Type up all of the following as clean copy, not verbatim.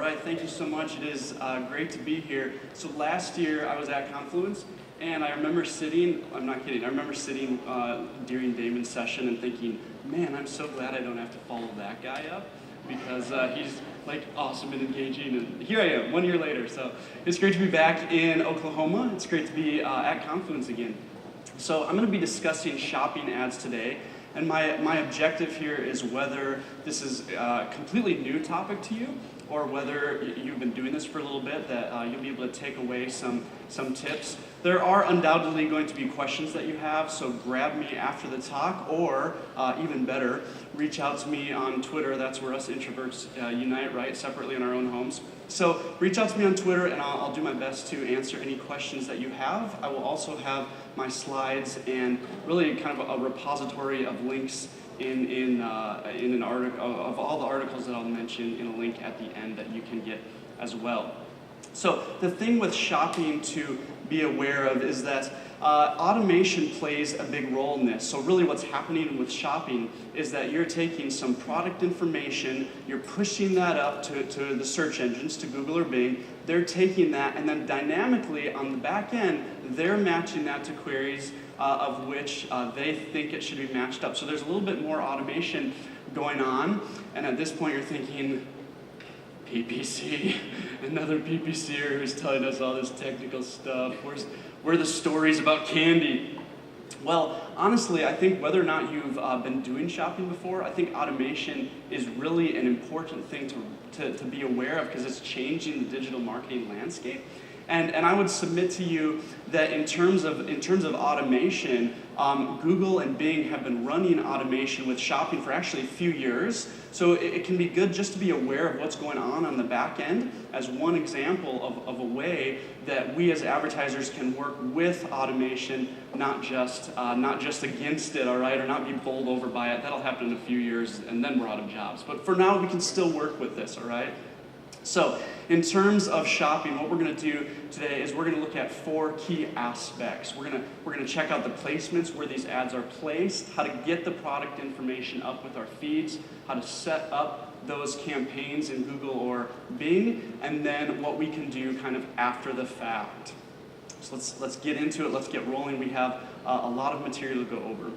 right, thank you so much. It is great to be here. So last year I was at Confluence, and I remember sitting, I'm not kidding, I remember sitting during Damon's session and thinking, man, I'm so glad I don't have to follow that guy up, because he's like awesome and engaging, and here I am, 1 year later. So it's great to be back in Oklahoma. It's great to be at Confluence again. So I'm going to be discussing shopping ads today. And my objective here is whether this is a completely new topic to you, or whether you've been doing this for a little bit, that you'll be able to take away some tips. There are undoubtedly going to be questions that you have, so grab me after the talk, or even better, reach out to me on Twitter. That's where us introverts unite, right? Separately in our own homes. So reach out to me on Twitter, and I'll do my best to answer any questions that you have. I will also have my slides and really kind of a repository of links in an article of all the articles that I'll mention in a link at the end that you can get as well. So the thing with shopping to be aware of is that automation plays a big role in this. So really what's happening with shopping is that you're taking some product information, you're pushing that up to the search engines, to Google or Bing. They're taking that, and then dynamically on the back end, they're matching that to queries of which they think it should be matched up. So there's a little bit more automation going on, and at this point you're thinking, PPC, another PPCer who's telling us all this technical stuff. Where are the stories about candy? Well, honestly, I think whether or not you've been doing shopping before, I think automation is really an important thing to be aware of, because it's changing the digital marketing landscape. And I would submit to you that in terms of automation, Google and Bing have been running automation with shopping for actually a few years. So it can be good just to be aware of what's going on the back end as one example of a way that we as advertisers can work with automation, not just against it, all right, or not be bowled over by it. That'll happen in a few years, and then we're out of jobs. But for now, we can still work with this, all right? So in terms of shopping, what we're going to do today is we're going to look at 4 key aspects. We're going to check out the placements, where these ads are placed, how to get the product information up with our feeds, how to set up those campaigns in Google or Bing, and then what we can do kind of after the fact. So let's get into it. Let's get rolling. We have a lot of material to go over.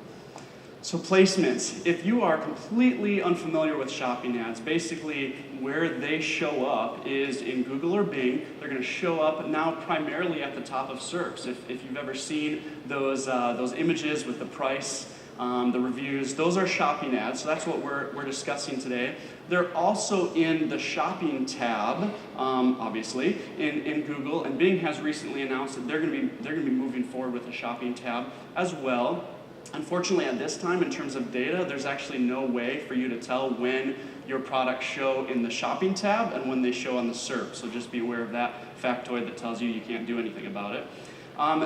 So placements, if you are completely unfamiliar with shopping ads, basically where they show up is in Google or Bing. They're going to show up now primarily at the top of SERPs. If you've ever seen those images with the price, the reviews, those are shopping ads. So that's what we're discussing today. They're also in the shopping tab, obviously, in Google, and Bing has recently announced that they're going to be moving forward with the shopping tab as well. Unfortunately, at this time, in terms of data, there's actually no way for you to tell when your products show in the shopping tab and when they show on the SERP. So just be aware of that factoid that tells you can't do anything about it.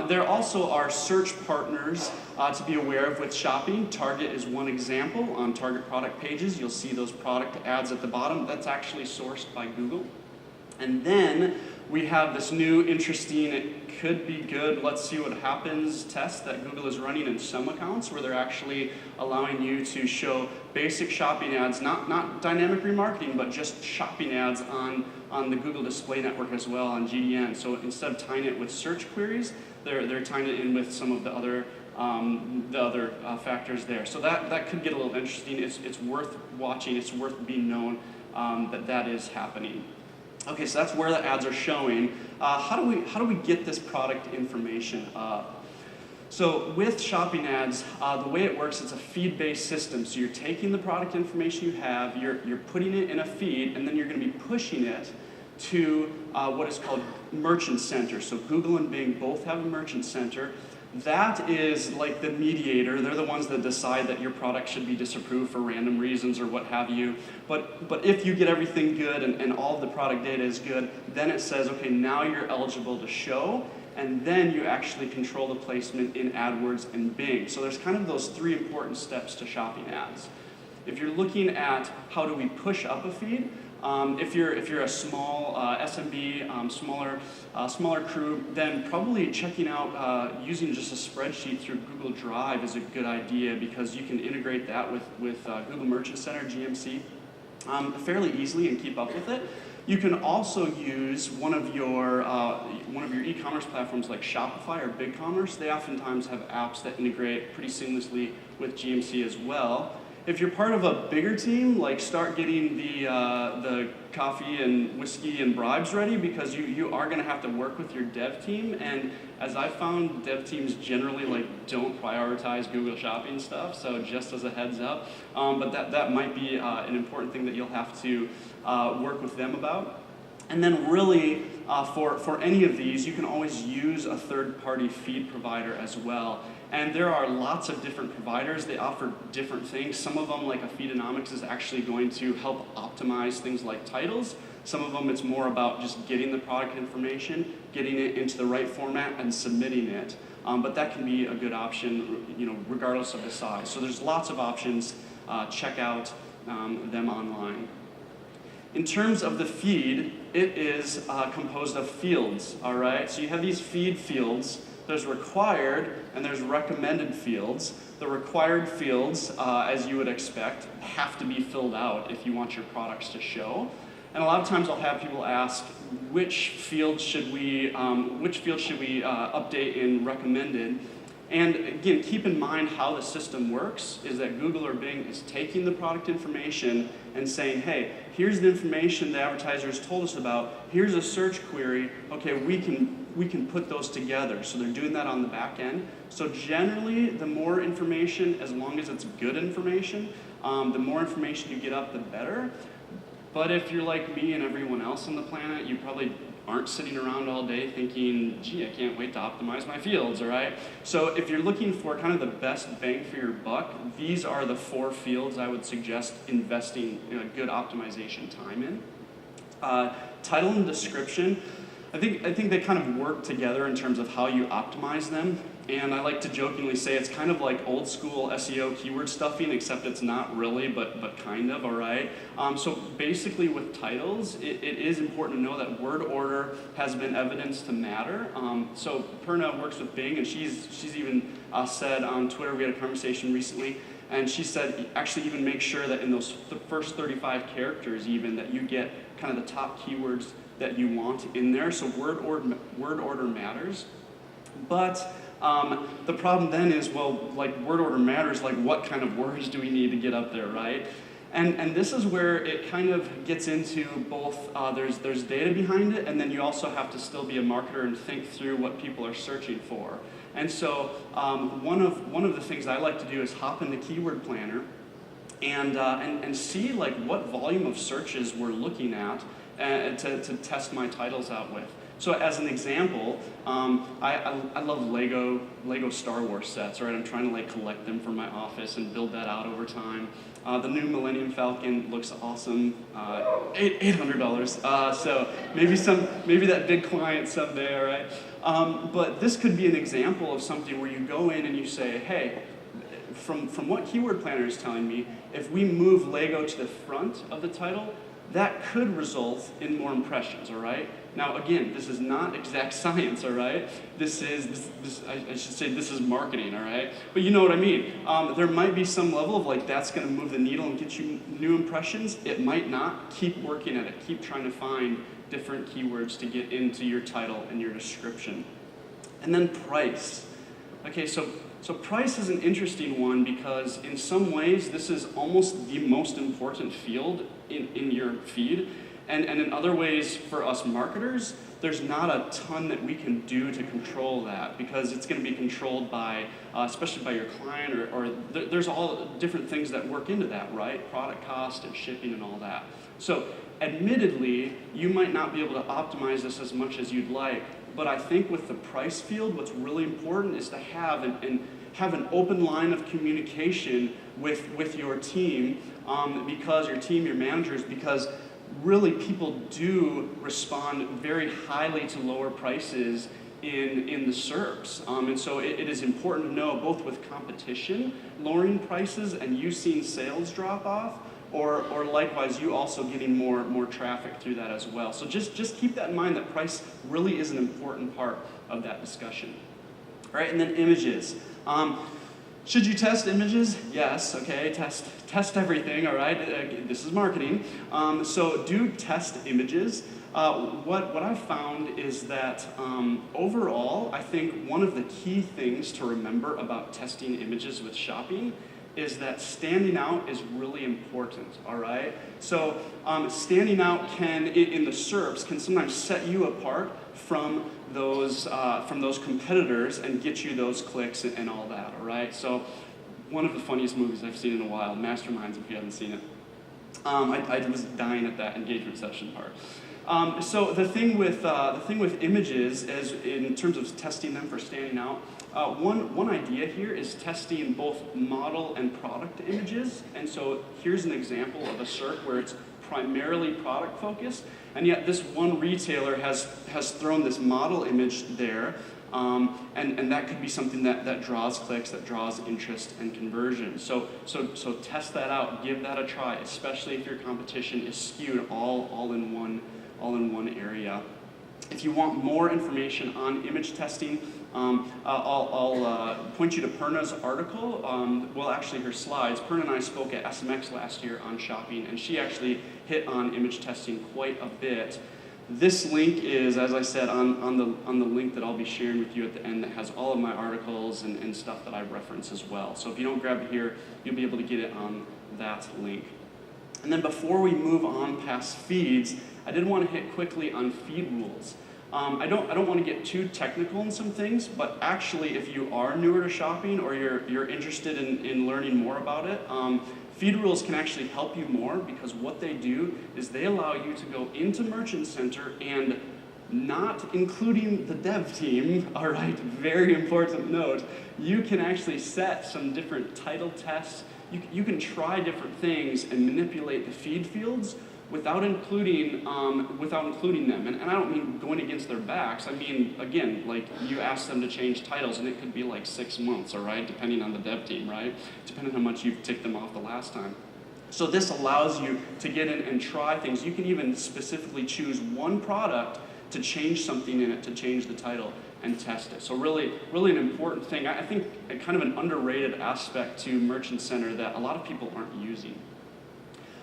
There also are search partners to be aware of with shopping. Target is one example. On Target product pages, you'll see those product ads at the bottom. That's actually sourced by Google. And then we have this new interesting, it could be good, let's see what happens test that Google is running in some accounts, where they're actually allowing you to show basic shopping ads, not dynamic remarketing, but just shopping ads on the Google Display Network as well, on GDN. So instead of tying it with search queries, they're tying it in with some of the other factors there. So that could get a little interesting. It's worth watching. It's worth being known that is happening. Okay, so that's where the ads are showing. How do we get this product information up? So with shopping ads, the way it works, it's a feed-based system. So you're taking the product information you have, you're putting it in a feed, and then you're going to be pushing it to what is called Merchant Center. So Google and Bing both have a Merchant Center. That is like the mediator. They're the ones that decide that your product should be disapproved for random reasons or what have you. But if you get everything good and all of the product data is good, then it says, okay, now you're eligible to show, and then you actually control the placement in AdWords and Bing. So there's kind of those 3 important steps to shopping ads. If you're looking at how do we push up a feed, if you're a small SMB, smaller crew, then probably checking out using just a spreadsheet through Google Drive is a good idea, because you can integrate that with Google Merchant Center, GMC, fairly easily and keep up with it. You can also use one of your e-commerce platforms like Shopify or BigCommerce. They oftentimes have apps that integrate pretty seamlessly with GMC as well. If you're part of a bigger team, like start getting the coffee and whiskey and bribes ready, because you are going to have to work with your dev team. And as I found, dev teams generally don't prioritize Google Shopping stuff. So just as a heads up, but that might be an important thing that you'll have to work with them about. And then really, for any of these, you can always use a third-party feed provider as well. And there are lots of different providers. They offer different things. Some of them, like a Feedonomics, is actually going to help optimize things like titles. Some of them, it's more about just getting the product information, getting it into the right format, and submitting it. But that can be a good option, regardless of the size. So there's lots of options. Check out them online. In terms of the feed, it is composed of fields, all right? So you have these feed fields. There's required and there's recommended fields. The required fields, as you would expect, have to be filled out if you want your products to show. And a lot of times I'll have people ask, which field should we update in recommended? And again, keep in mind how the system works is that Google or Bing is taking the product information and saying, hey, here's the information the advertisers told us about. Here's a search query. Okay, we can put those together. So they're doing that on the back end. So generally, the more information, as long as it's good information, the more information you get up, the better. But if you're like me and everyone else on the planet, you probably aren't sitting around all day thinking, gee, I can't wait to optimize my fields, all right? So if you're looking for kind of the best bang for your buck, these are the 4 fields I would suggest investing good optimization time in. Title and description, I think they kind of work together in terms of how you optimize them. And I like to jokingly say it's kind of like old school SEO keyword stuffing, except it's not really, but kind of, all right? So basically with titles, it is important to know that word order has been evidenced to matter. So Perna works with Bing, and she's even said on Twitter, we had a conversation recently, and she said actually even make sure that in the first 35 characters even, that you get kind of the top keywords that you want in there. So word order matters. But the problem then is, well, like word order matters, like what kind of words do we need to get up there, right? And this is where it kind of gets into both, there's data behind it, and then you also have to still be a marketer and think through what people are searching for. And so one of the things I like to do is hop into Keyword Planner and see like what volume of searches we're looking at to test my titles out with. So as an example, I love Lego Star Wars sets, right? I'm trying to like collect them for my office and build that out over time. The new Millennium Falcon looks awesome, $800. So maybe that big client someday, all right? But this could be an example of something where you go in and you say, hey, from what Keyword Planner is telling me, if we move Lego to the front of the title, that could result in more impressions, all right? Now, again, this is not exact science, all right? I should say this is marketing, all right? But you know what I mean. There might be some level of like, that's gonna move the needle and get you new impressions. It might not. Keep working at it. Keep trying to find different keywords to get into your title and your description. And then price. Okay, so price is an interesting one because in some ways, this is almost the most important field in your feed. And in other ways, for us marketers, there's not a ton that we can do to control that because it's going to be controlled by, especially by your client, or there's all different things that work into that, right? Product cost and shipping and all that. So admittedly, you might not be able to optimize this as much as you'd like, but I think with the price field, what's really important is to have an open line of communication with your team, because your team, your managers, because really people do respond very highly to lower prices in the SERPs. And so it is important to know, both with competition lowering prices and you seeing sales drop off, or likewise you also getting more traffic through that as well. So just keep that in mind, that price really is an important part of that discussion. All right, and then images. Should you test images? Yes, okay, test everything, all right? This is marketing. So do test images. What I've found is that overall, I think one of the key things to remember about testing images with shopping is that standing out is really important, all right? So standing out can, in the SERPs, can sometimes set you apart from those competitors and get you those clicks and all that, all right? So one of the funniest movies I've seen in a while, Masterminds, if you haven't seen it. I was dying at that engagement session part. So the thing with images is, in terms of testing them for standing out, one idea here is testing both model and product images. And so here's an example of a SERP where it's primarily product focused, and yet this one retailer has thrown this model image there, and that could be something that draws clicks, that draws interest and conversion. So test that out, give that a try, especially if your competition is skewed all in one area. If you want more information on image testing, I'll point you to Perna's article, well actually her slides. Perna and I spoke at SMX last year on shopping, and she actually hit on image testing quite a bit. This link is, as I said, on the link that I'll be sharing with you at the end that has all of my articles and stuff that I reference as well. So if you don't grab it here, you'll be able to get it on that link. And then before we move on past feeds, I did want to hit quickly on feed rules. I don't want to get too technical in some things, but actually if you are newer to shopping or you're interested in learning more about it, feed rules can actually help you more, because what they do is they allow you to go into Merchant Center and, not including the dev team, all right, very important note, you can actually set some different title tests. You can try different things and manipulate the feed fields without including them. And I don't mean going against their backs. I mean, again, like you ask them to change titles and it could be like 6 months, all right, depending on the dev team, right? Depending on how much you've ticked them off the last time. So this allows you to get in and try things. You can even specifically choose one product to change something in it, to change the title and test it. So really an important thing. I think kind of an underrated aspect to Merchant Center that a lot of people aren't using.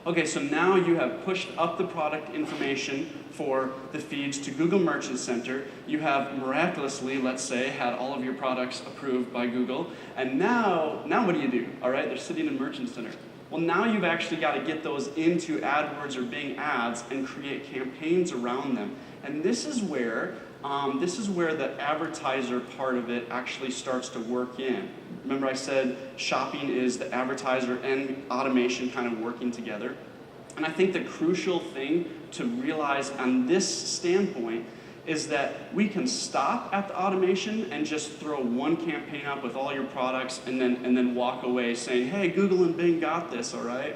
Okay, so now you have pushed up the product information for the feeds to Google Merchant Center. You have miraculously, let's say, had all of your products approved by Google. And now what do? All right, they're sitting in Merchant Center. Well, now you've actually got to get those into AdWords or Bing Ads and create campaigns around them. And this is where the advertiser part of it actually starts to work in. Remember I said shopping is the advertiser and automation kind of working together. And I think the crucial thing to realize on this standpoint is that we can stop at the automation and just throw one campaign up with all your products and then walk away saying, hey, Google and Bing got this, all right?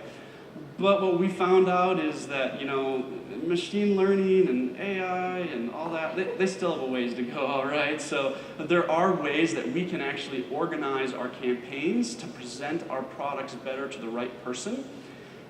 But what we found out is that, you know, machine learning and AI and all that, they still have a ways to go, all right? So there are ways that we can actually organize our campaigns to present our products better to the right person.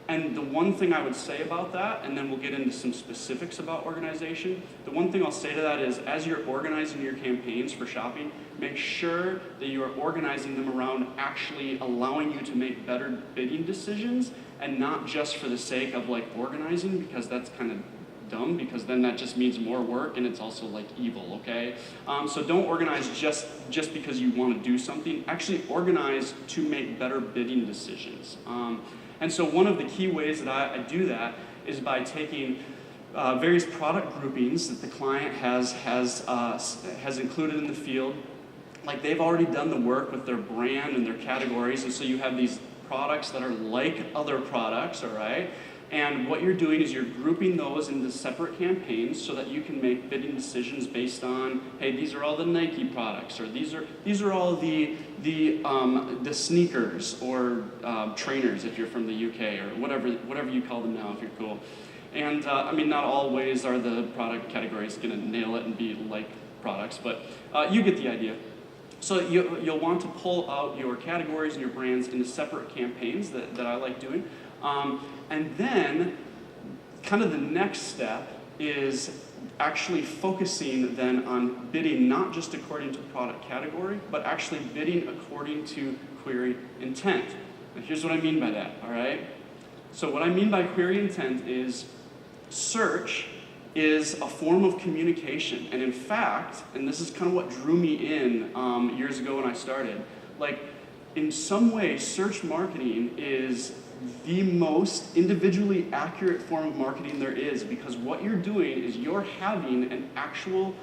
And the one thing I would say about that, and then we'll get into some specifics about organization, the one thing I'll say to that is, as you're organizing your campaigns for shopping, make sure that you are organizing them around actually allowing you to make better bidding decisions, and not just for the sake of like organizing, because that's kind of dumb, because then that just means more work and it's also like evil, okay? So don't organize just because you want to do something. Actually organize to make better bidding decisions. And so one of the key ways that I do that is by taking various product groupings that the client has included in the field. Like they've already done the work with their brand and their categories, and so you have these products that are like other products, all right? And what you're doing is you're grouping those into separate campaigns so that you can make bidding decisions based on, hey, these are all the Nike products, or these are all the sneakers or trainers if you're from the UK, or whatever you call them now if you're cool. And I mean, not always are the product categories going to nail it and be like products, but you get the idea. So you'll want to pull out your categories and your brands into separate campaigns that I like doing. And then kind of the next step is actually focusing then on bidding not just according to product category, but actually bidding according to query intent. Now here's what I mean by that, all right? So what I mean by query intent is search is a form of communication. And in fact, and this is kind of what drew me in years ago when I started, like in some way, search marketing is the most individually accurate form of marketing there is, because what you're doing is you're having an actual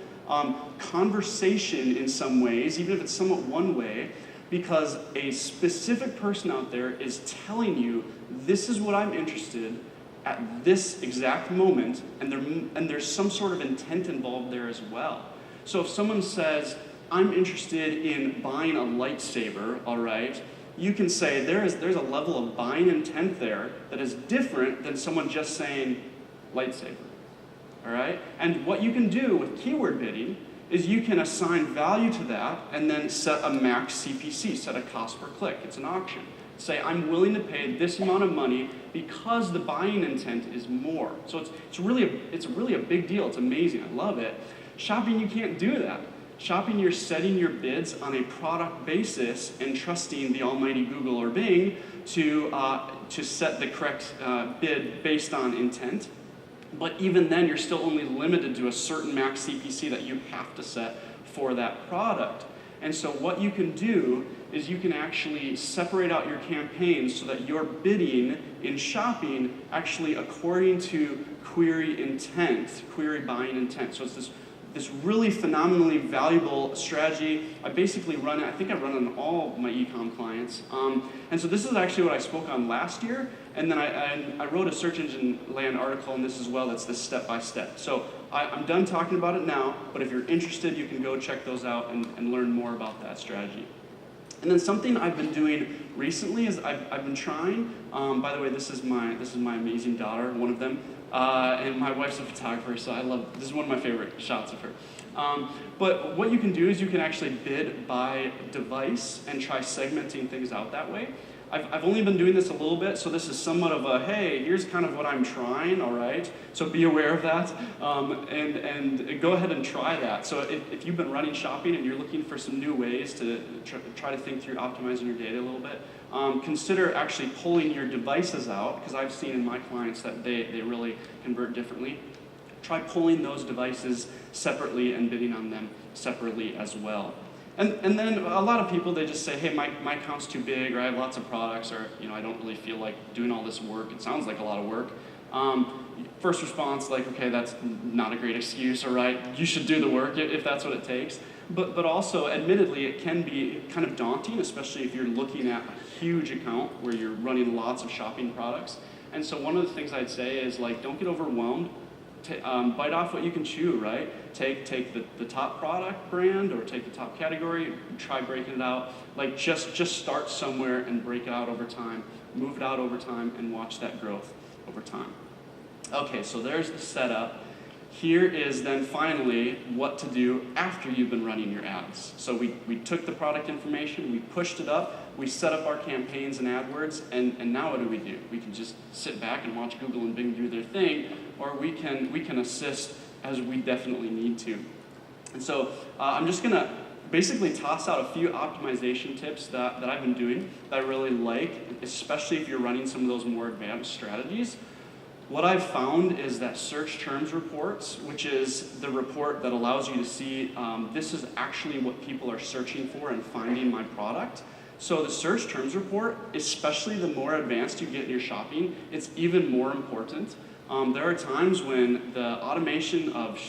conversation in some ways, even if it's somewhat one way, because a specific person out there is telling you, this is what I'm interested in at this exact moment, and there's some sort of intent involved there as well. So if someone says, I'm interested in buying a lightsaber, all right, you can say there's a level of buying intent there that is different than someone just saying lightsaber, all right? And what you can do with keyword bidding is you can assign value to that and then set a max CPC, set a cost per click. It's an auction. Say, I'm willing to pay this amount of money because the buying intent is more. So it's really a big deal. It's amazing. I love it. Shopping, you can't do that. Shopping, you're setting your bids on a product basis and trusting the almighty Google or Bing to set the correct bid based on intent. But even then, you're still only limited to a certain max CPC that you have to set for that product. And so what you can do is you can actually separate out your campaigns so that you're bidding in shopping actually according to query intent, query buying intent. So it's this really phenomenally valuable strategy. I basically run it, I think I run it on all my e-com clients. And so this is actually what I spoke on last year, and then I wrote a Search Engine Land article on this as well that's this step-by-step. So I'm done talking about it now, but if you're interested, you can go check those out and learn more about that strategy. And then something I've been doing recently is I've been trying, by the way, this is my amazing daughter, one of them, and my wife's a photographer, so this is one of my favorite shots of her. But what you can do is you can actually bid by device and try segmenting things out that way. I've only been doing this a little bit, so this is somewhat of a, hey, here's kind of what I'm trying, all right? So be aware of that, and go ahead and try that. So if you've been running shopping and you're looking for some new ways to try to think through optimizing your data a little bit, consider actually pulling your devices out, because I've seen in my clients that they really convert differently. Try pulling those devices separately and bidding on them separately as well. And then a lot of people, they just say, hey, my account's too big, or I have lots of products, or I don't really feel like doing all this work. It sounds like a lot of work. First response, like, okay, that's not a great excuse, all right? You should do the work if that's what it takes. But also, admittedly, it can be kind of daunting, especially if you're looking at a huge account where you're running lots of shopping products. And so one of the things I'd say is, like, don't get overwhelmed. Bite off what you can chew, right? Take the top product brand, or take the top category, try breaking it out. Like just start somewhere and break it out over time, move it out over time, and watch that growth over time. Okay, so there's the setup. Here is then finally what to do after you've been running your ads. So we took the product information, we pushed it up, we set up our campaigns in AdWords, and now what do? We can just sit back and watch Google and Bing do their thing, or we can assist as we definitely need to. And so I'm just going to basically toss out a few optimization tips that I've been doing that I really like, especially if you're running some of those more advanced strategies. What I've found is that search terms reports, which is the report that allows you to see this is actually what people are searching for and finding my product. So the search terms report, especially the more advanced you get in your shopping, it's even more important. There are times when the automation of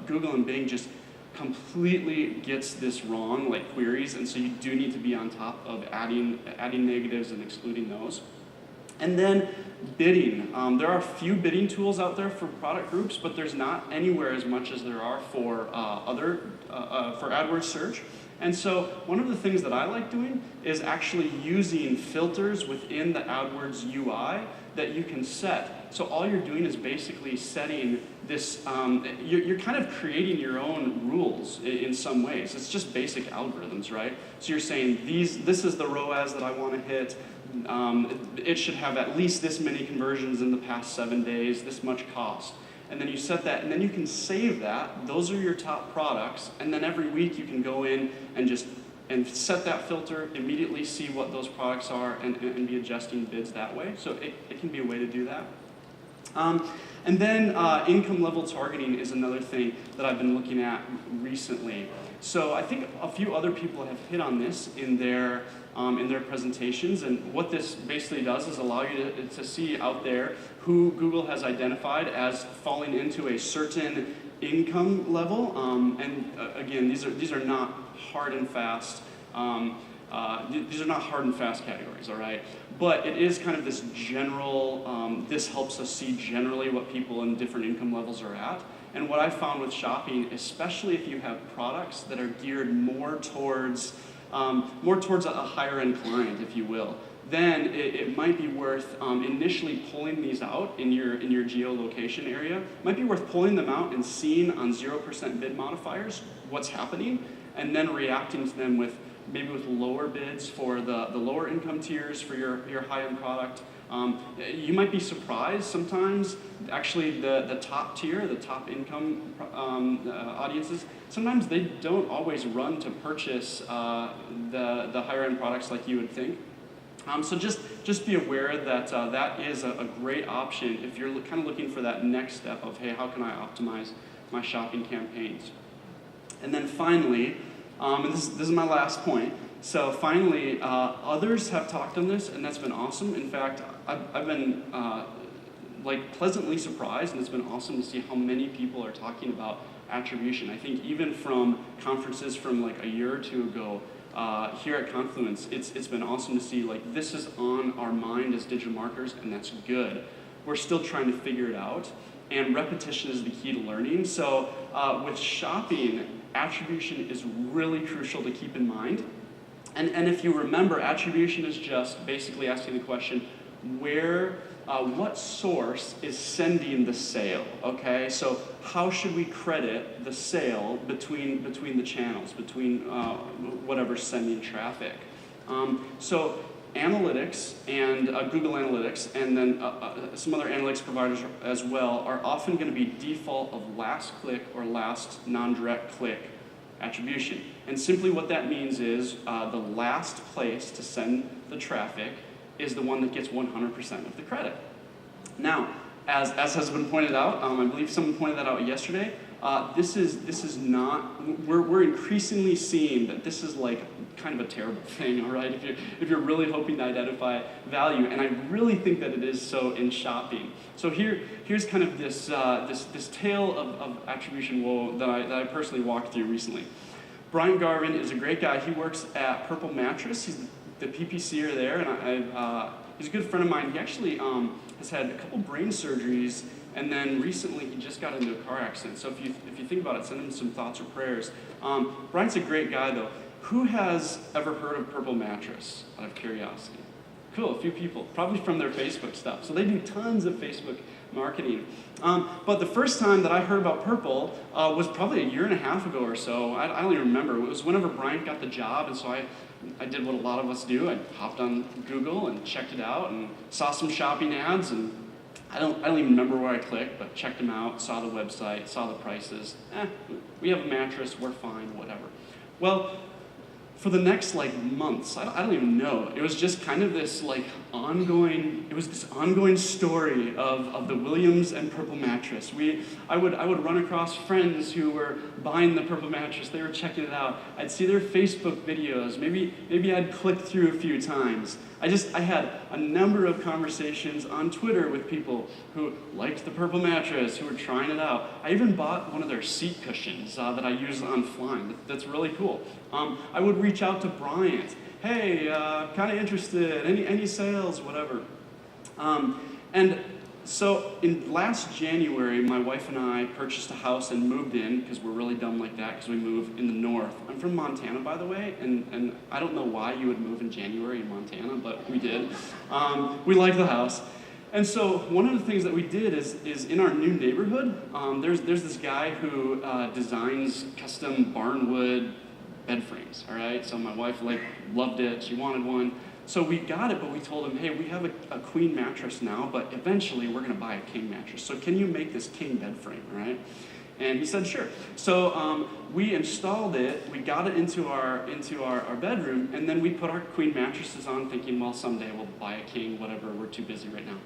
Google and Bing just completely gets this wrong, like queries, and so you do need to be on top of adding negatives and excluding those. And then bidding. There are a few bidding tools out there for product groups, but there's not anywhere as much as there are for for AdWords search. And so one of the things that I like doing is actually using filters within the AdWords UI that you can set. So all you're doing is basically setting this, you're kind of creating your own rules in some ways. It's just basic algorithms, right? So you're saying this is the ROAS that I want to hit. It should have at least this many conversions in the past 7 days, this much cost. And then you set that, and then you can save that. Those are your top products, and then every week you can go in and just and set that filter, immediately see what those products are, and be adjusting bids that way. So it can be a way to do that. And then income level targeting is another thing that I've been looking at recently. So I think a few other people have hit on this in their presentations, and what this basically does is allow you to see out there who Google has identified as falling into a certain income level. Again, these are not hard and fast. These are not hard and fast categories, all right? But it is kind of this general, this helps us see generally what people in different income levels are at. And what I found with shopping, especially if you have products that are geared more towards a higher end client, if you will, then it might be worth initially pulling these out in your geolocation area. It might be worth pulling them out and seeing on 0% bid modifiers what's happening, and then reacting to them with maybe with lower bids for the lower income tiers for your high-end product. You might be surprised sometimes, actually the top tier, the top income audiences, sometimes they don't always run to purchase the higher end products like you would think. So just be aware that that is a great option if you're kind of looking for that next step of, hey, how can I optimize my shopping campaigns? And then finally, and this is my last point. So finally, others have talked on this, and that's been awesome. In fact, I've been pleasantly surprised, and it's been awesome to see how many people are talking about attribution. I think even from conferences from like a year or two ago, here at Confluence, it's been awesome to see this is on our mind as digital marketers, and that's good. We're still trying to figure it out, and repetition is the key to learning. So with shopping, attribution is really crucial to keep in mind. And if you remember, attribution is just basically asking the question, what source is sending the sale, okay? So how should we credit the sale between the channels, between whatever's sending traffic? So analytics and Google Analytics, and then some other analytics providers as well, are often going to be default of last click or last non-direct click attribution. And simply what that means is the last place to send the traffic is the one that gets 100% of the credit. Now, as has been pointed out, I believe someone pointed that out yesterday, this is not, we're increasingly seeing that this is like kind of a terrible thing, all right, if you're really hoping to identify value, and I really think that it is so in shopping. So here's kind of this tale of attribution woe that I personally walked through recently. Brian Garvin is a great guy. He works at Purple Mattress. He's the PPCer there, and he's a good friend of mine. He actually has had a couple brain surgeries, and then recently he just got into a car accident. So if you think about it, send him some thoughts or prayers. Brian's a great guy, though. Who has ever heard of Purple Mattress, out of curiosity? Cool, a few people, probably from their Facebook stuff. So they do tons of Facebook marketing. But the first time that I heard about Purple was probably a year and a half ago or so. I don't even remember. It was whenever Brian got the job, and so I did what a lot of us do. I hopped on Google and checked it out and saw some shopping ads, and I don't even remember where I clicked, but checked them out, saw the website, saw the prices. We have a mattress, we're fine, whatever. Well, for the next months, I don't even know. It was just kind of this ongoing story of the Williams and Purple Mattress. I would run across friends who were buying the Purple Mattress. They were checking it out. I'd see their Facebook videos. Maybe I'd click through a few times. I had a number of conversations on Twitter with people who liked the Purple Mattress, who were trying it out. I even bought one of their seat cushions that I use on flying. That's really cool. I would reach out to Bryant. Hey, kind of interested, any sales, whatever. And so in last January, my wife and I purchased a house and moved in, because we're really dumb like that, because we move in the north. I'm from Montana, by the way, and I don't know why you would move in January in Montana, but we did. We liked the house. And so one of the things that we did is in our new neighborhood, there's this guy who designs custom barnwood bed frames, all right? So my wife loved it, she wanted one. So we got it, but we told him, hey, we have a queen mattress now, but eventually we're gonna buy a king mattress. So can you make this king bed frame, all right? And he said, sure. So we installed it, we got it into our bedroom, and then we put our queen mattresses on thinking, well, someday we'll buy a king, whatever, we're too busy right now.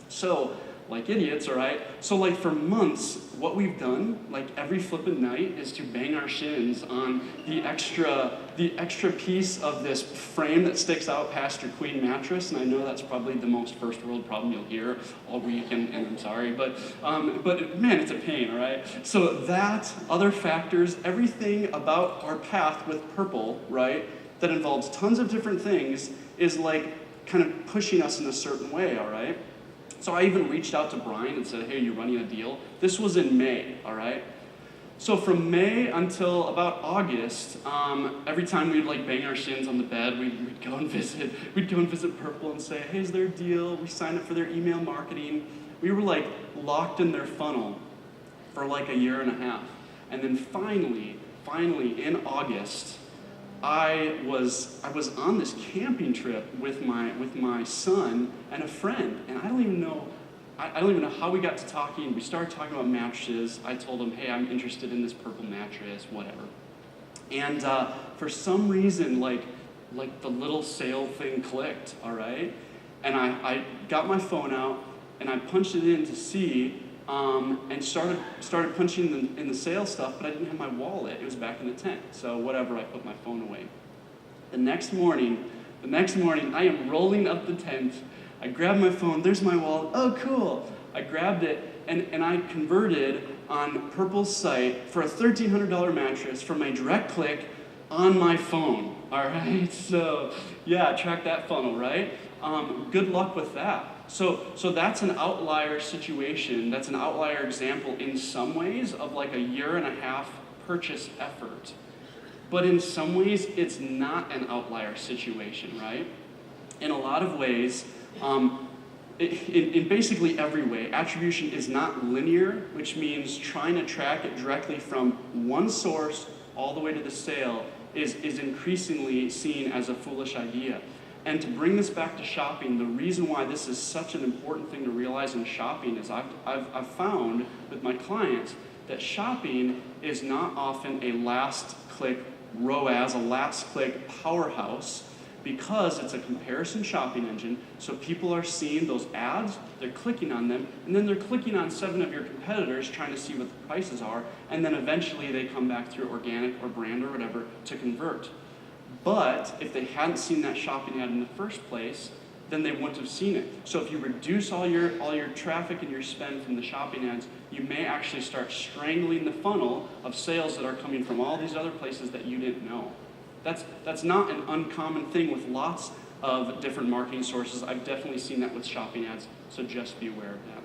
So, like idiots, all right? So like for months, what we've done, like every flippin' night, is to bang our shins on the extra piece of this frame that sticks out past your queen mattress. And I know that's probably the most first world problem you'll hear all week, and I'm sorry, but man, it's a pain, all right? So that, other factors, everything about our path with purple, right, that involves tons of different things, is like kind of pushing us in a certain way, all right? So I even reached out to Brian and said, hey, you're running a deal. This was in May, all right? So from May until about August, every time we'd like bang our shins on the bed, we'd go and visit Purple and say, hey, is there a deal? We signed up for their email marketing. We were like locked in their funnel for like a year and a half. And then finally in August, I was on this camping trip with my son and a friend, and I don't even know how we got to talking. We started talking about mattresses. I told him, hey, I'm interested in this purple mattress, whatever. And for some reason, like the little sale thing clicked, all right? And I got my phone out and I punched it in to see. And started punching in the sales stuff, but I didn't have my wallet. It was back in the tent. So whatever, I put my phone away. The next morning, I am rolling up the tent. I grab my phone. There's my wallet. Oh, cool. I grabbed it, and I converted on Purple's site for a $1,300 mattress from a direct click on my phone. All right. So yeah, track that funnel, right? Good luck with that. So that's an outlier situation. That's an outlier example in some ways of like a year and a half purchase effort. But in some ways, it's not an outlier situation, right? In a lot of ways, in basically every way, attribution is not linear, which means trying to track it directly from one source all the way to the sale is increasingly seen as a foolish idea. And to bring this back to shopping, the reason why this is such an important thing to realize in shopping is I've found with my clients that shopping is not often a last-click ROAS, a last-click powerhouse, because it's a comparison shopping engine. So people are seeing those ads, they're clicking on them, and then they're clicking on 7 of your competitors trying to see what the prices are, and then eventually they come back through organic or brand or whatever to convert. But if they hadn't seen that shopping ad in the first place, then they wouldn't have seen it. So if you reduce all your traffic and your spend from the shopping ads, you may actually start strangling the funnel of sales that are coming from all these other places that you didn't know. That's not an uncommon thing with lots of different marketing sources. I've definitely seen that with shopping ads, so just be aware of that.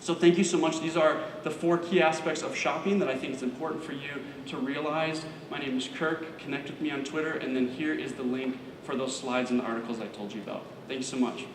So thank you so much. These are the 4 key aspects of shopping that I think is important for you to realize. My name is Kirk. Connect with me on Twitter, and then here is the link for those slides and the articles I told you about. Thank you so much.